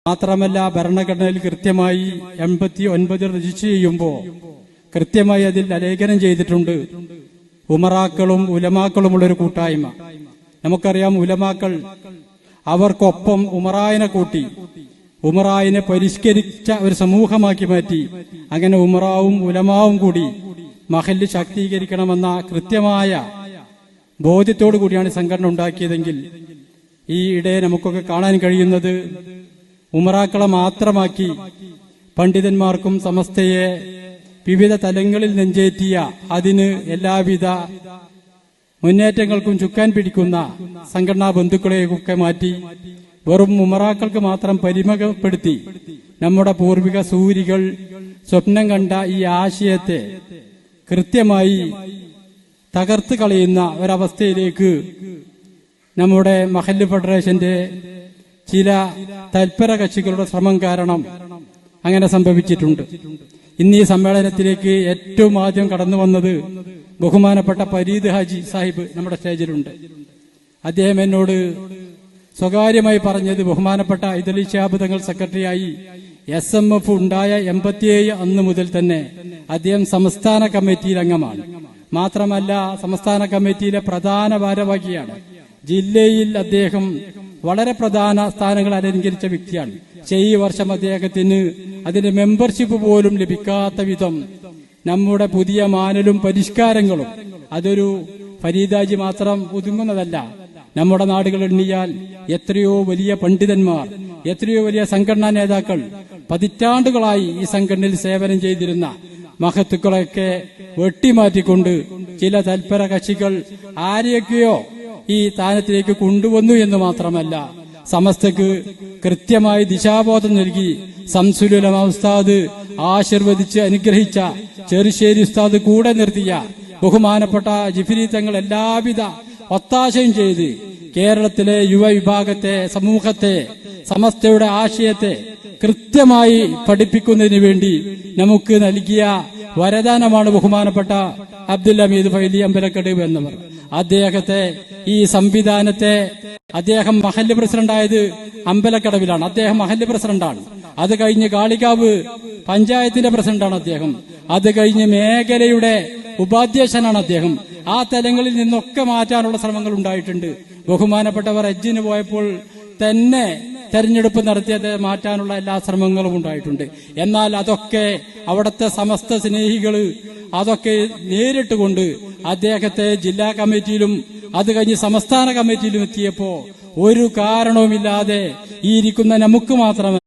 മാത്രമല്ല ഭരണഘടനയിൽ കൃത്യമായി 89 രജിസ്റ്റർ ചെയ്യുമ്പോൾ കൃത്യമായി അതിൽ ആലേഖനം ചെയ്തിട്ടുണ്ട് ഉമറാക്കളും ഉലമാക്കളുമുള്ളൊരു കൂട്ടായ്മ. നമുക്കറിയാം, ഉലമാക്കൾ അവർക്കൊപ്പം ഉമറായിനെ കൂട്ടി ഉമറായിനെ പരിഷ്കരിച്ച ഒരു സമൂഹമാക്കി മാറ്റി. അങ്ങനെ ഉമറാവും ഉലമാവും കൂടി മഹല്ല് ശാക്തീകരിക്കണമെന്ന കൃത്യമായ ബോധ്യത്തോടു കൂടിയാണ് സംഘടന ഉണ്ടാക്കിയതെങ്കിൽ ഈ ഇടെ നമുക്കൊക്കെ കാണാൻ കഴിയുന്നത് ഉമറാക്കളെ മാത്രമാക്കി പണ്ഡിതന്മാർക്കും സമസ്തയെ വിവിധ തലങ്ങളിൽ നെഞ്ചേറ്റിയ അതിന് എല്ലാവിധ മുന്നേറ്റങ്ങൾക്കും ചുക്കാൻ പിടിക്കുന്ന സംഘടനാ ബന്ധുക്കളെയൊക്കെ മാറ്റി വെറും ഉമറാക്കൾക്ക് മാത്രം പരിമിതപ്പെടുത്തി നമ്മുടെ പൂർവിക സൂരികൾ സ്വപ്നം കണ്ട ഈ ആശയത്തെ കൃത്യമായി തകർത്ത് കളയുന്ന ഒരവസ്ഥയിലേക്ക് നമ്മുടെ മഹല്ല് ഫെഡറേഷന്റെ ചില തൽപര കക്ഷികളുടെ ശ്രമം കാരണം അങ്ങനെ സംഭവിച്ചിട്ടുണ്ട്. ഇന്ന് ഈ സമ്മേളനത്തിലേക്ക് ഏറ്റവും ആദ്യം കടന്നു വന്നത് ബഹുമാനപ്പെട്ട ഫരീദ് ഹാജി സാഹിബ് നമ്മുടെ സ്റ്റേജിലുണ്ട്. അദ്ദേഹം എന്നോട് സ്വകാര്യമായി പറഞ്ഞത്, ബഹുമാനപ്പെട്ട ഇദലി ശിഹാബ് തങ്ങൾ സെക്രട്ടറിയായി SMF ഉണ്ടായ 87 അന്ന് മുതൽ തന്നെ അദ്ദേഹം സംസ്ഥാന കമ്മിറ്റിയിൽ അംഗമാണ്. മാത്രമല്ല, സംസ്ഥാന കമ്മിറ്റിയിലെ പ്രധാന ഭാരവാഹിയാണ്. ജില്ലയിൽ അദ്ദേഹം വളരെ പ്രധാന സ്ഥാനങ്ങൾ അലങ്കരിച്ച വ്യക്തിയാണ്. പക്ഷേ ഈ വർഷം അദ്ദേഹത്തിന് അതിന്റെ മെമ്പർഷിപ്പ് പോലും ലഭിക്കാത്ത വിധം നമ്മുടെ പുതിയ മാനലും പരിഷ്കാരങ്ങളും അതൊരു ഫരീദാജി മാത്രം ഒതുങ്ങുന്നതല്ല. നമ്മുടെ നാടുകൾ എണ്ണിയാൽ എത്രയോ വലിയ പണ്ഡിതന്മാർ, എത്രയോ വലിയ സംഘടനാ നേതാക്കൾ പതിറ്റാണ്ടുകളായി ഈ സംഘടനയിൽ സേവനം ചെയ്തിരുന്ന മഹത്തുക്കളൊക്കെ വെട്ടിമാറ്റിക്കൊണ്ട് ചില തൽപര കക്ഷികൾ ആരെയൊക്കെയോ ഈ സ്ഥാനത്തിലേക്ക് കൊണ്ടുവന്നു എന്ന് മാത്രമല്ല, സമസ്തക്ക് കൃത്യമായി ദിശാബോധം നൽകി സംസുലുലമ ഉസ്താദ് ആശീർവദിച്ച് അനുഗ്രഹിച്ച ചെറുശ്ശേരി ഉസ്താദ് കൂടെ നിർത്തിയ ബഹുമാനപ്പെട്ട ജിഫ്രി തങ്ങൾ എല്ലാവിധ ഒത്താശയും ചെയ്ത് കേരളത്തിലെ യുവവിഭാഗത്തെ, സമൂഹത്തെ, സമസ്തയുടെ ആശയത്തെ കൃത്യമായി പഠിപ്പിക്കുന്നതിന് വേണ്ടി നമുക്ക് നൽകിയ വരദാനമാണ് ബഹുമാനപ്പെട്ട അബ്ദുൽ ഹമീദ് ഫൈലി അമ്പലക്കടവ് എന്നവർ. അദ്ദേഹത്തെ, ഈ സംവിധാനത്തെ, അദ്ദേഹം മഹല്ല് പ്രസിഡന്റായത് അമ്പലക്കടവിലാണ്. അദ്ദേഹം മഹല്ല് പ്രസിഡന്റാണ്. അത് കഴിഞ്ഞ് കാളികാവ് പഞ്ചായത്തിന്റെ പ്രസിഡന്റാണ് അദ്ദേഹം. അത് കഴിഞ്ഞ് മേഖലയുടെ ഉപാധ്യക്ഷനാണ് അദ്ദേഹം. ആ തലങ്ങളിൽ നിന്നൊക്കെ മാറ്റാനുള്ള ശ്രമങ്ങൾ ഉണ്ടായിട്ടുണ്ട്. ബഹുമാനപ്പെട്ടവർ ഹജ്ജിന് പോയപ്പോൾ തന്നെ തെരഞ്ഞെടുപ്പ് നടത്തിയത് മാറ്റാനുള്ള എല്ലാ ശ്രമങ്ങളും ഉണ്ടായിട്ടുണ്ട്. എന്നാൽ അതൊക്കെ അവിടുത്തെ സമസ്ത സ്നേഹികള് അതൊക്കെ നേരിട്ടുകൊണ്ട് അദ്ദേഹത്തെ ജില്ലാ കമ്മിറ്റിയിലും അത് കഴിഞ്ഞ് സംസ്ഥാന കമ്മിറ്റിയിലും എത്തിയപ്പോ ഒരു കാരണവുമില്ലാതെ ഈ ഇരിക്കുന്ന നമുക്ക് മാത്രമേ